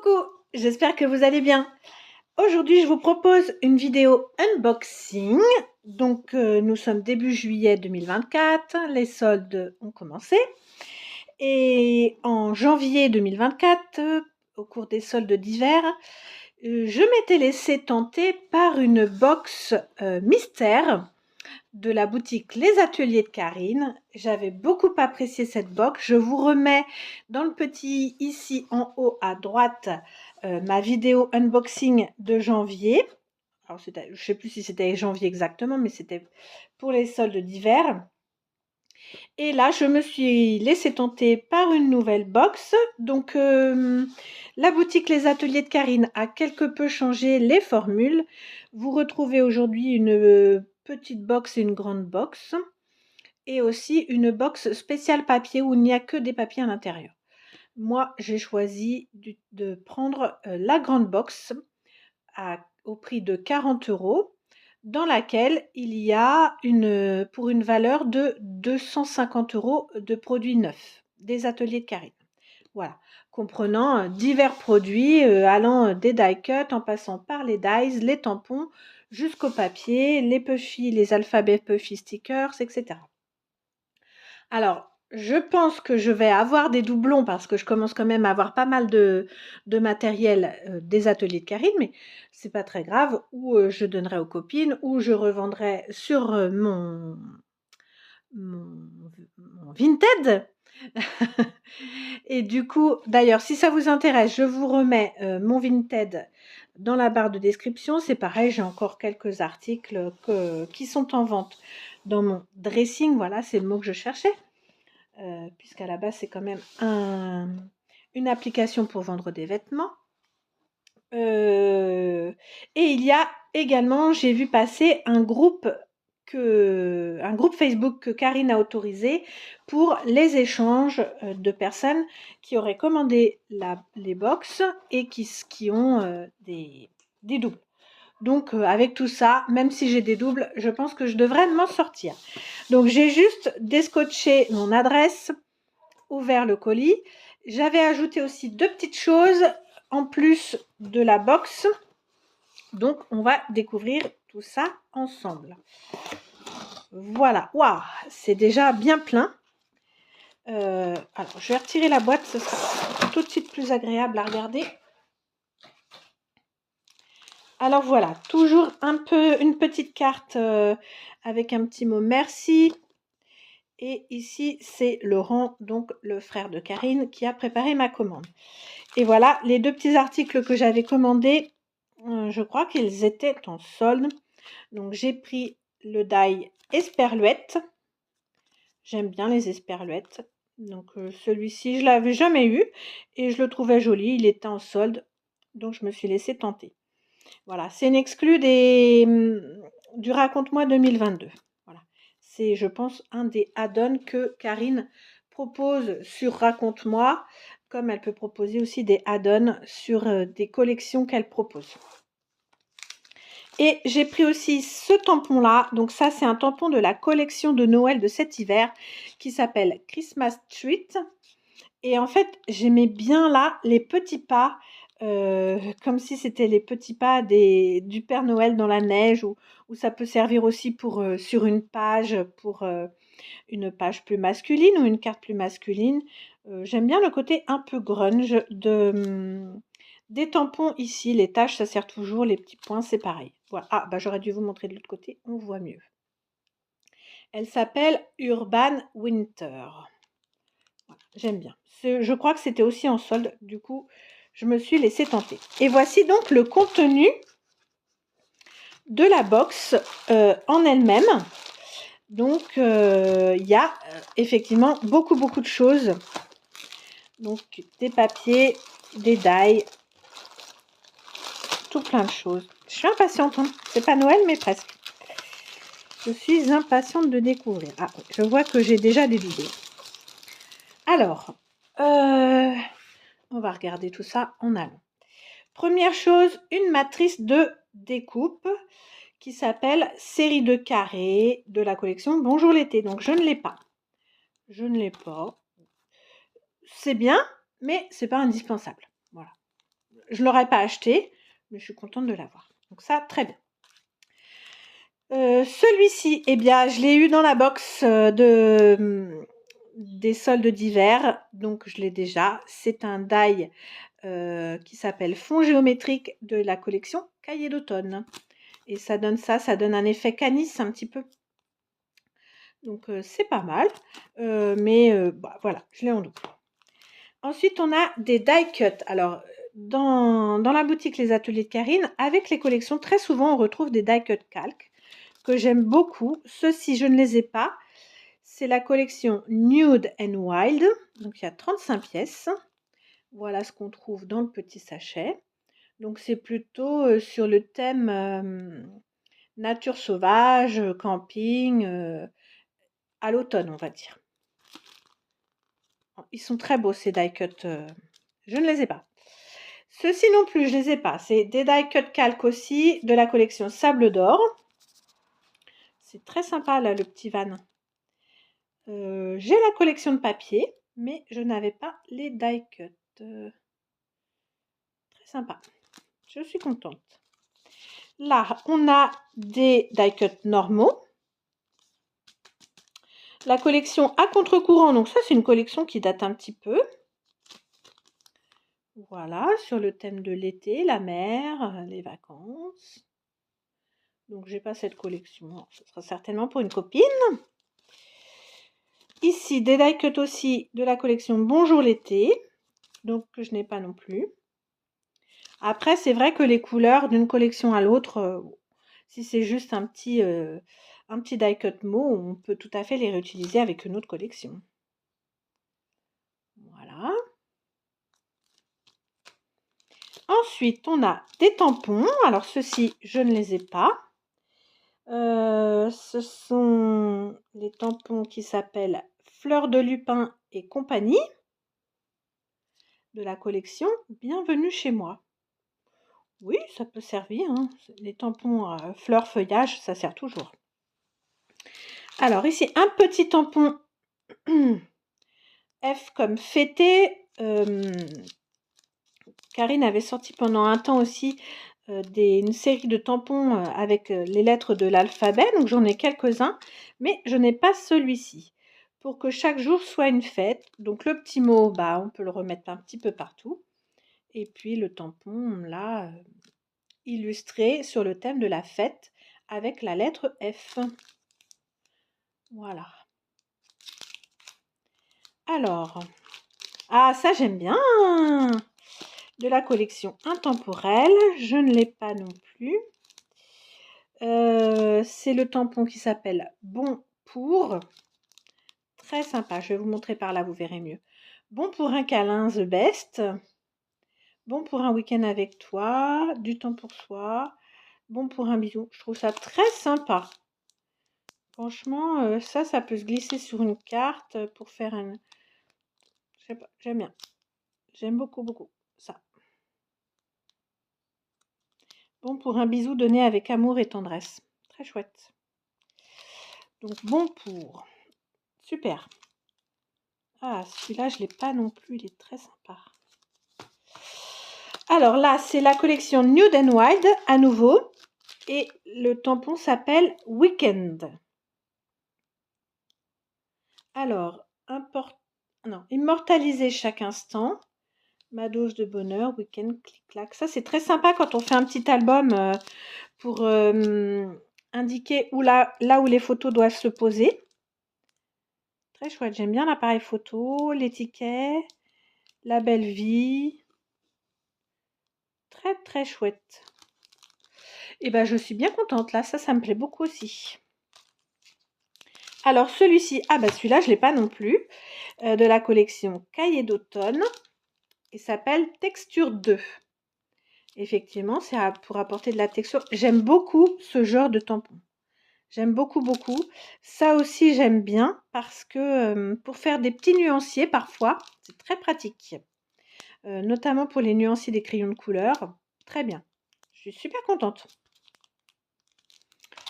Coucou, j'espère que vous allez bien. Aujourd'hui, je vous propose une vidéo unboxing. Donc, nous sommes début juillet 2024, les soldes ont commencé. Et en janvier 2024, au cours des soldes d'hiver, je m'étais laissée tenter par une box mystère de la boutique Les Ateliers de Karine. J'avais beaucoup apprécié cette box. Je vous remets dans le petit ici en haut à droite ma vidéo unboxing de janvier. Alors je ne sais plus si c'était janvier exactement, mais c'était pour les soldes d'hiver. Et là, je me suis laissée tenter par une nouvelle box. Donc, la boutique Les Ateliers de Karine a quelque peu changé les formules. Vous retrouvez aujourd'hui une petite box et une grande box. Et aussi une box spéciale papier où il n'y a que des papiers à l'intérieur. Moi, j'ai choisi de prendre la grande box au prix de 40 € dans laquelle il y a pour une valeur de 250 € de produits neufs des Ateliers de Karine. Voilà, comprenant divers produits allant des die cut en passant par les dies, les tampons, jusqu'au papier, les puffy, les alphabets puffy stickers, etc. Alors, je pense que je vais avoir des doublons parce que je commence quand même à avoir pas mal de matériel des Ateliers de Karine, mais c'est pas très grave. Ou je donnerai aux copines, ou je revendrai sur mon Vinted. Et du coup, d'ailleurs, si ça vous intéresse, je vous remets mon Vinted dans la barre de description. C'est pareil, j'ai encore quelques articles qui sont en vente dans mon dressing. Voilà, c'est le mot que je cherchais. Puisqu'à la base, c'est quand même une application pour vendre des vêtements. Et il y a également, j'ai vu passer un groupe Facebook que Karine a autorisé pour les échanges de personnes qui auraient commandé les box et qui ont des doubles. Donc, avec tout ça, même si j'ai des doubles, je pense que je devrais m'en sortir. Donc, j'ai juste descotché mon adresse, ouvert le colis. J'avais ajouté aussi 2 petites choses en plus de la box. Donc, on va découvrir tout ça ensemble. Voilà. Waouh, c'est déjà bien plein. Alors, je vais retirer la boîte. Ce sera tout de suite plus agréable à regarder. Alors voilà, toujours une petite carte avec un petit mot merci. Et ici, c'est Laurent, donc le frère de Karine, qui a préparé ma commande. Et voilà, les 2 petits articles que j'avais commandés, je crois qu'ils étaient en solde. Donc j'ai pris le die Esperluette. J'aime bien les esperluettes. Donc celui-ci, je ne l'avais jamais eu et je le trouvais joli. Il était en solde, donc je me suis laissée tenter. Voilà, c'est une exclue du Raconte-moi 2022. Voilà, c'est, je pense, un des add-ons que Karine propose sur Raconte-moi, comme elle peut proposer aussi des add-ons sur des collections qu'elle propose. Et j'ai pris aussi ce tampon-là. Donc ça, c'est un tampon de la collection de Noël de cet hiver qui s'appelle Christmas Treat. Et en fait, j'aimais bien là les petits pas, comme si c'était les petits pas du Père Noël dans la neige, ou ça peut servir aussi pour sur une page, pour une page plus masculine ou une carte plus masculine. J'aime bien le côté un peu grunge des tampons ici. Les taches, ça sert toujours, les petits points, c'est pareil. Voilà. Ah, bah j'aurais dû vous montrer de l'autre côté, on voit mieux. Elle s'appelle Urban Winter. Voilà, j'aime bien. Je crois que c'était aussi en solde, du coup, je me suis laissée tenter. Et voici donc le contenu de la box en elle-même. Donc, il y a effectivement beaucoup de choses. Donc, des papiers, des die, tout plein de choses. Je suis impatiente, hein. C'est pas Noël, mais presque. Je suis impatiente de découvrir. Ah, je vois que j'ai déjà des idées. Alors, on va regarder tout ça en allant. Première chose, une matrice de découpe qui s'appelle série de carrés de la collection Bonjour l'été. Donc, je ne l'ai pas. Je ne l'ai pas. C'est bien, mais c'est pas indispensable. Voilà. je ne l'aurais pas acheté, mais je suis contente de l'avoir. Donc ça, très bien. Celui-ci, eh bien, je l'ai eu dans la box des soldes d'hiver, donc je l'ai déjà. C'est un die qui s'appelle Fond géométrique de la collection Cahiers d'automne. Et ça donne un effet canis un petit peu. Donc c'est pas mal, mais voilà, je l'ai en double. Ensuite, on a des die cut. Alors, dans la boutique Les Ateliers de Karine, avec les collections, très souvent, on retrouve des die cut calques que j'aime beaucoup. Ceux-ci, je ne les ai pas. C'est la collection Nude and Wild. Donc, il y a 35 pièces. Voilà ce qu'on trouve dans le petit sachet. Donc, c'est plutôt sur le thème nature sauvage, camping, à l'automne, on va dire. Ils sont très beaux, ces die cut. Je ne les ai pas. Ceux-ci non plus, je ne les ai pas. C'est des die cut calques aussi de la collection Sable d'Or. C'est très sympa, là, le petit van. J'ai la collection de papier, mais je n'avais pas les die cut. Très sympa. Je suis contente. Là, on a des die cut normaux. La collection à contre-courant, donc ça, c'est une collection qui date un petit peu. Voilà, sur le thème de l'été, la mer, les vacances. Donc, j'ai pas cette collection. Ce sera certainement pour une copine. Ici, des die cut aussi de la collection Bonjour l'été. Donc, que je n'ai pas non plus. Après, c'est vrai que les couleurs d'une collection à l'autre, si c'est juste un petit die cut mot, on peut tout à fait les réutiliser avec une autre collection. Voilà. Ensuite, on a des tampons. Alors, ceux-ci, je ne les ai pas. Ce sont les tampons qui s'appellent Fleur de Lupin et compagnie de la collection Bienvenue chez moi. Oui, ça peut servir. Hein. Les tampons fleurs feuillage, ça sert toujours. Alors ici, un petit tampon F comme fêté. Karine avait sorti pendant un temps aussi une série de tampons avec les lettres de l'alphabet. Donc j'en ai quelques-uns, mais je n'ai pas celui-ci. Pour que chaque jour soit une fête. Donc le petit mot, on peut le remettre un petit peu partout. Et puis le tampon, là, illustré sur le thème de la fête avec la lettre F. Voilà. Alors, ça j'aime bien. De la collection Intemporelle, je ne l'ai pas non plus. C'est le tampon qui s'appelle Bon pour. Très sympa, je vais vous montrer par là, vous verrez mieux. Bon pour un câlin, the best. Bon pour un week-end avec toi, du temps pour soi. Bon pour un bisou. Je trouve ça très sympa. Franchement, ça peut se glisser sur une carte pour faire un... Je sais pas, j'aime bien. J'aime beaucoup, beaucoup ça. Bon pour un bisou donné avec amour et tendresse. Très chouette. Donc, bon pour. Super. Ah, celui-là, je ne l'ai pas non plus. Il est très sympa. Alors là, c'est la collection Nude and Wild à nouveau. Et le tampon s'appelle Weekend. Alors, immortaliser chaque instant. Ma dose de bonheur, week-end, clic-clac. Ça, c'est très sympa quand on fait un petit album pour indiquer là où les photos doivent se poser. Très chouette. J'aime bien l'appareil photo, l'étiquette, la belle vie. Très, très chouette. Et je suis bien contente. Là, ça me plaît beaucoup aussi. Alors, celui-ci, celui-là, je ne l'ai pas non plus. De la collection Cahiers d'automne. Il s'appelle Texture 2. Effectivement, c'est pour apporter de la texture. J'aime beaucoup ce genre de tampon. J'aime beaucoup, beaucoup. Ça aussi, j'aime bien parce que pour faire des petits nuanciers, parfois, c'est très pratique. Notamment pour les nuanciers des crayons de couleur. Très bien. Je suis super contente.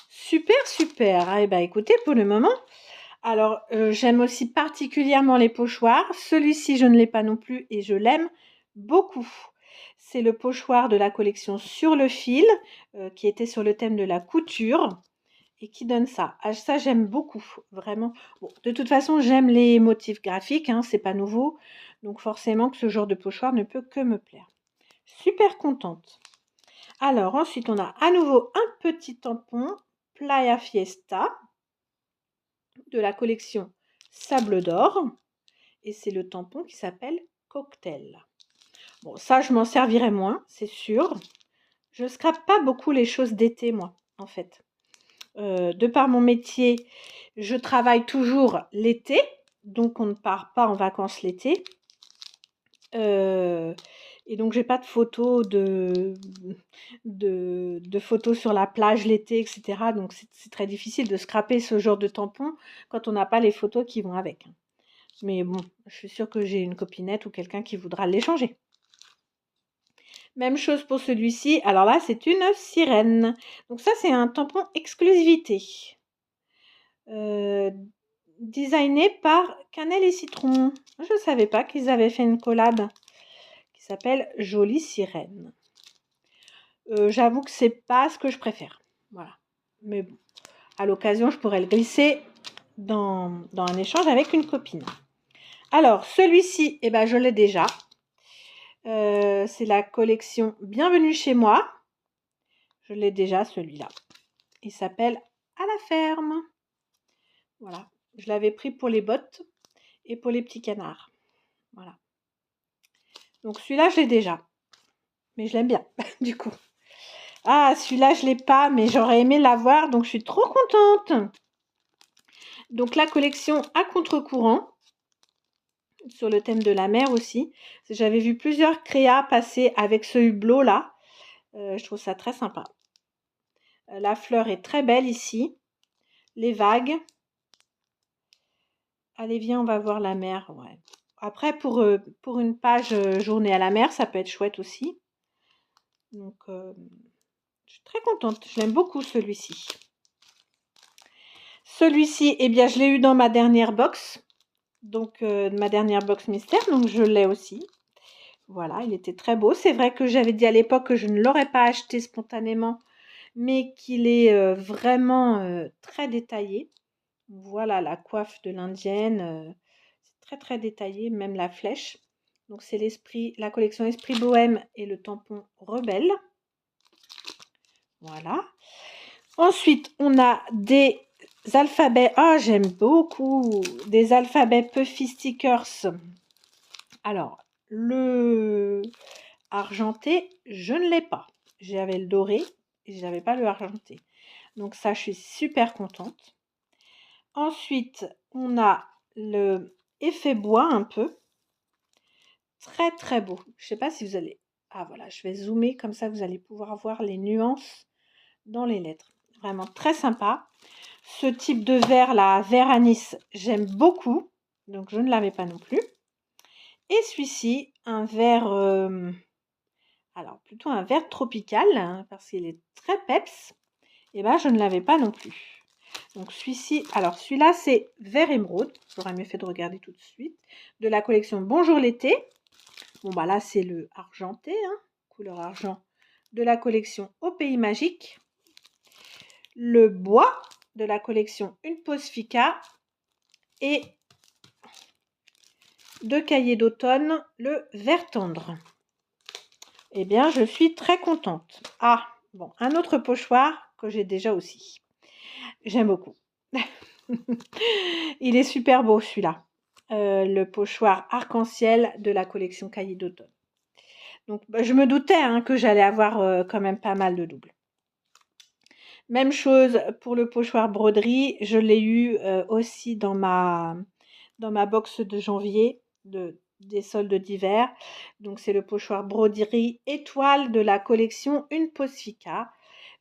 Super, super. Écoutez, pour le moment... Alors, j'aime aussi particulièrement les pochoirs. Celui-ci, je ne l'ai pas non plus et je l'aime beaucoup. C'est le pochoir de la collection Sur le fil, qui était sur le thème de la couture et qui donne ça. Ah, ça, j'aime beaucoup, vraiment. Bon, de toute façon, j'aime les motifs graphiques, hein, c'est pas nouveau. Donc forcément que ce genre de pochoir ne peut que me plaire. Super contente. Alors ensuite, on a à nouveau un petit tampon Playa Fiesta de la collection Sable d'Or. Et c'est le tampon qui s'appelle Cocktail. Bon, ça, je m'en servirai moins, c'est sûr. Je scrape pas beaucoup les choses d'été, moi, en fait. De par mon métier, je travaille toujours l'été, donc on ne part pas en vacances l'été. Et donc j'ai pas de photos de photos sur la plage l'été, etc. Donc c'est très difficile de scraper ce genre de tampon quand on n'a pas les photos qui vont avec. Mais bon, je suis sûre que j'ai une copinette ou quelqu'un qui voudra l'échanger. Même chose pour celui-ci. Alors là, c'est une sirène. Donc ça, c'est un tampon exclusivité. Designé par Cannelle et Citron. Je ne savais pas qu'ils avaient fait une collab qui s'appelle Jolie Sirène. J'avoue que c'est pas ce que je préfère. Voilà. Mais bon, à l'occasion, je pourrais le glisser dans un échange avec une copine. Alors, celui-ci, eh ben, je l'ai déjà. C'est la collection Bienvenue chez moi. Je l'ai déjà, celui-là. Il s'appelle À la ferme. Voilà. Je l'avais pris pour les bottes et pour les petits canards. Voilà. Donc celui-là, je l'ai déjà. Mais je l'aime bien, du coup. Ah, celui-là, je ne l'ai pas, mais j'aurais aimé l'avoir, donc je suis trop contente. Donc la collection à contre-courant, sur le thème de la mer aussi. J'avais vu plusieurs créas passer avec ce hublot là. Je trouve ça très sympa. La fleur est très belle ici. Les vagues. Allez, viens, on va voir la mer. Ouais. Après, pour une page journée à la mer, ça peut être chouette aussi. Donc, je suis très contente. Je l'aime beaucoup, celui-ci. Celui-ci, eh bien, je l'ai eu dans ma dernière box. Donc, ma dernière box mystère. Donc, je l'ai aussi. Voilà, il était très beau. C'est vrai que j'avais dit à l'époque que je ne l'aurais pas acheté spontanément, mais qu'il est vraiment très détaillé. Voilà la coiffe de l'indienne. C'est très très détaillé, même la flèche. Donc c'est la collection Esprit Bohème et le tampon Rebelle. Voilà. Ensuite, on a des alphabets. Ah, j'aime beaucoup. Des alphabets Puffy Stickers. Alors, le argenté, je ne l'ai pas. J'avais le doré et je n'avais pas le argenté. Donc ça, je suis super contente. Ensuite, on a le effet bois un peu. Très très beau. Je ne sais pas si vous allez... Ah voilà, je vais zoomer comme ça, vous allez pouvoir voir les nuances dans les lettres. Vraiment très sympa. Ce type de vert là, vert anis, j'aime beaucoup. Donc je ne l'avais pas non plus. Et celui-ci, un vert... alors plutôt un vert tropical, hein, parce qu'il est très peps. Et ben je ne l'avais pas non plus. Donc celui-ci, alors celui-là c'est vert émeraude, j'aurais mieux fait de regarder tout de suite, de la collection Bonjour l'été. Bon bah là c'est le argenté, hein, couleur argent, de la collection Au Pays Magique. Le bois de la collection Une Pause Fica et de Cahiers d'automne, le vert tendre. Eh bien je suis très contente. Ah, bon, un autre pochoir que j'ai déjà aussi. J'aime beaucoup. Il est super beau celui-là. Le pochoir arc-en-ciel de la collection Cahiers d'automne. Donc bah, je me doutais hein, que j'allais avoir quand même pas mal de doubles. Même chose pour le pochoir broderie. Je l'ai eu aussi dans ma box de janvier des soldes d'hiver. Donc c'est le pochoir broderie étoile de la collection Une Pause Fica.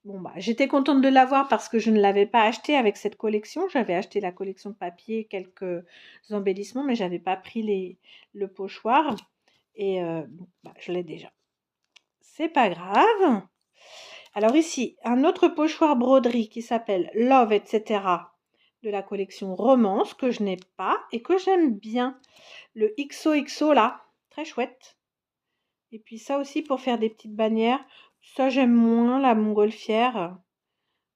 Bon bah j'étais contente de l'avoir parce que je ne l'avais pas acheté avec cette collection. J'avais acheté la collection papier, quelques embellissements, mais j'avais pas pris le pochoir. Et bon, bah, je l'ai déjà. C'est pas grave. Alors ici, un autre pochoir broderie qui s'appelle Love, etc. de la collection Romance que je n'ai pas et que j'aime bien. Le XOXO là, très chouette. Et puis ça aussi pour faire des petites bannières. Ça, j'aime moins la montgolfière.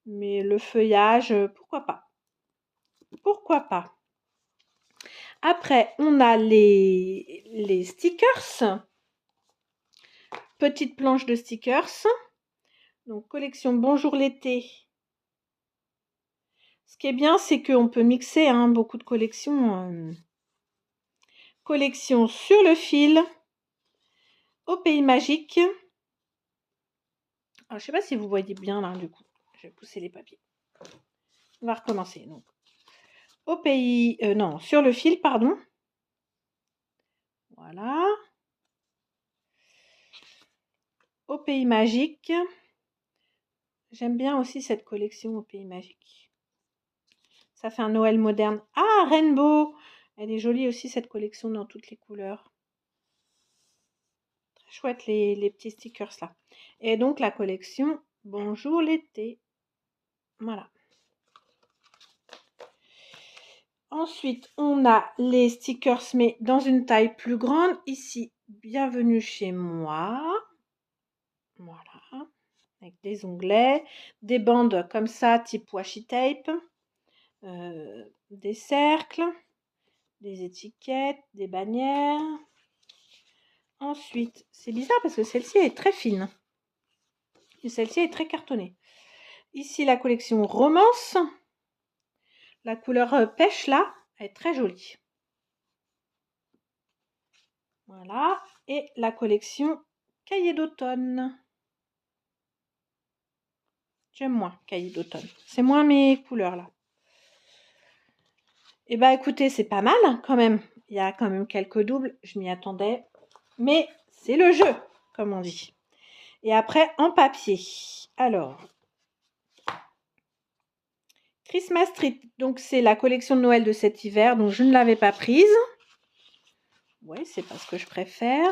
Mais le feuillage, pourquoi pas? Pourquoi pas? Après, on a les stickers. Petite planche de stickers. Donc, collection Bonjour l'été. Ce qui est bien, c'est qu'on peut mixer beaucoup de collections. Collection Sur le fil. Au pays magique. Alors, je ne sais pas si vous voyez bien là, du coup. Je vais pousser les papiers. On va recommencer. Donc, au pays... non, sur le fil, pardon. Voilà. Au pays magique. J'aime bien aussi cette collection au pays magique. Ça fait un Noël moderne. Ah, Rainbow! Elle est jolie aussi, cette collection, dans toutes les couleurs. Très chouette, les petits stickers là. Et donc, la collection Bonjour l'été. Voilà. Ensuite, on a les stickers, mais dans une taille plus grande. Ici, bienvenue chez moi. Voilà. Avec des onglets, des bandes comme ça, type washi tape, des cercles, des étiquettes, des bannières. Ensuite, c'est bizarre parce que celle-ci est très fine. Et celle-ci est très cartonnée. Ici, la collection Romance. La couleur pêche là, elle est très jolie. Voilà. Et la collection Cahier d'automne. J'aime moins Cahier d'automne. C'est moins mes couleurs là. Et bah écoutez, c'est pas mal quand même. Il y a quand même quelques doubles. Je m'y attendais. Mais c'est le jeu, comme on dit. Et après, en papier. Alors, Christmas Tree. Donc, c'est la collection de Noël de cet hiver. Donc, je ne l'avais pas prise. Oui, c'est pas ce que je préfère.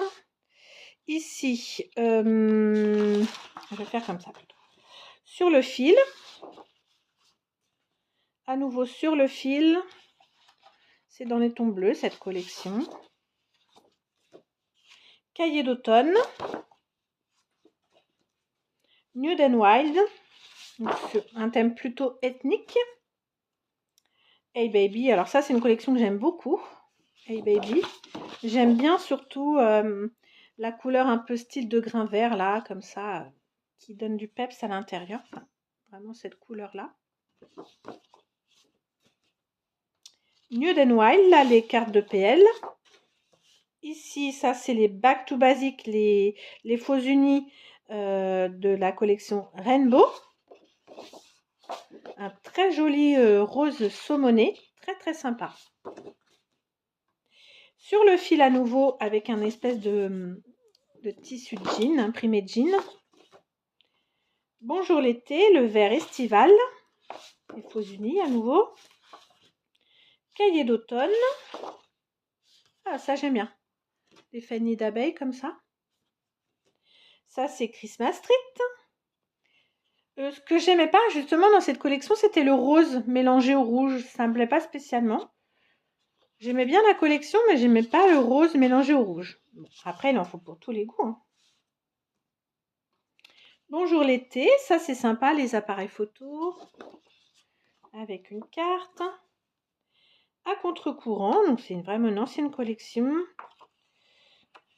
Ici, je vais faire comme ça plutôt. Sur le fil. À nouveau sur le fil. C'est dans les tons bleus, cette collection. Cahier d'automne. Nude and Wild. Donc, sur un thème plutôt ethnique. Hey Baby. Alors ça, c'est une collection que j'aime beaucoup. Hey Baby. J'aime bien surtout la couleur un peu style de grain vert là, comme ça, qui donne du peps à l'intérieur. Enfin, vraiment cette couleur-là. Nude and Wild, là, les cartes de PL. Ici, ça, c'est les Back to Basic, les faux unis de la collection Rainbow. Un très joli rose saumoné, très très sympa. Sur le fil à nouveau, avec un espèce de tissu de jean, imprimé de jean. Bonjour l'été, le vert estival. Les faux unis à nouveau. Cahier d'automne. Ah, ça j'aime bien. Des fannies d'abeilles comme ça. Ça c'est Christmas Street. Ce que j'aimais pas justement dans cette collection, c'était le rose mélangé au rouge. Ça me plaît pas spécialement. J'aimais bien la collection, mais j'aimais pas le rose mélangé au rouge. Bon, après, il en faut pour tous les goûts. Bonjour l'été, ça c'est sympa, les appareils photo. Avec une carte. À contre-courant, donc c'est vraiment une ancienne collection.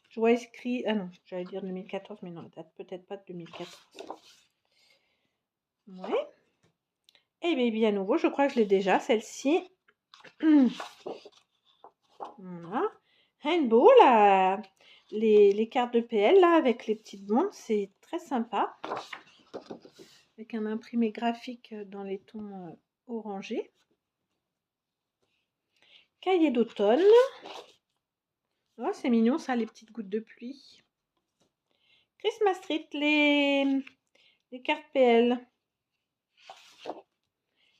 Je vois écrit, ah non, j'allais dire 2014, mais non, elle date peut-être pas de 2014. Ouais. Et Baby à nouveau, je crois que je l'ai déjà, celle-ci. Voilà. Rainbow, là, les cartes de PL, là, avec les petites bandes, c'est très sympa. Avec un imprimé graphique dans les tons orangés. Cahier d'automne. Oh, c'est mignon, ça, les petites gouttes de pluie. Christmas Street, les cartes PL.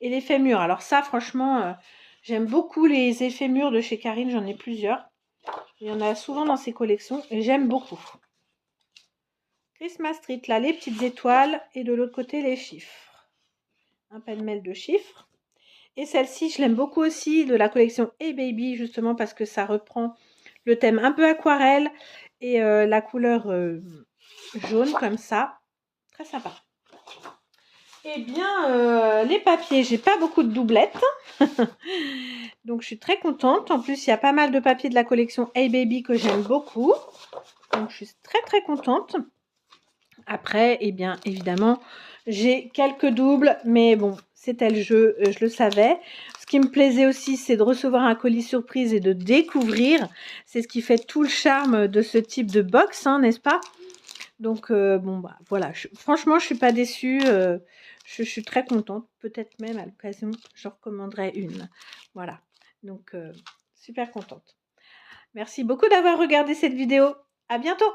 Et l'effet mur. Alors ça, franchement, j'aime beaucoup les effets murs de chez Karine. J'en ai plusieurs. Il y en a souvent dans ses collections. Et j'aime beaucoup. Christmas Street, là, les petites étoiles. Et de l'autre côté, les chiffres. Un pêle-mêle de chiffres. Et celle-ci, je l'aime beaucoup aussi, de la collection Hey Baby, justement parce que ça reprend le thème un peu aquarelle. et la couleur jaune comme ça. Très sympa. Eh bien, les papiers, j'ai pas beaucoup de doublettes. Donc, je suis très contente. En plus, il y a pas mal de papiers de la collection Hey Baby que j'aime beaucoup. Donc, je suis très, très contente. Après, eh bien, évidemment, j'ai quelques doubles. Mais bon, c'était le jeu, je le savais. Ce qui me plaisait aussi, c'est de recevoir un colis surprise et de découvrir. C'est ce qui fait tout le charme de ce type de box, hein, n'est-ce pas? Donc, bon, bah, voilà. Franchement, je ne suis pas déçue. Je suis très contente. Peut-être même à l'occasion, j'en recommanderai une. Voilà. Donc, super contente. Merci beaucoup d'avoir regardé cette vidéo. À bientôt!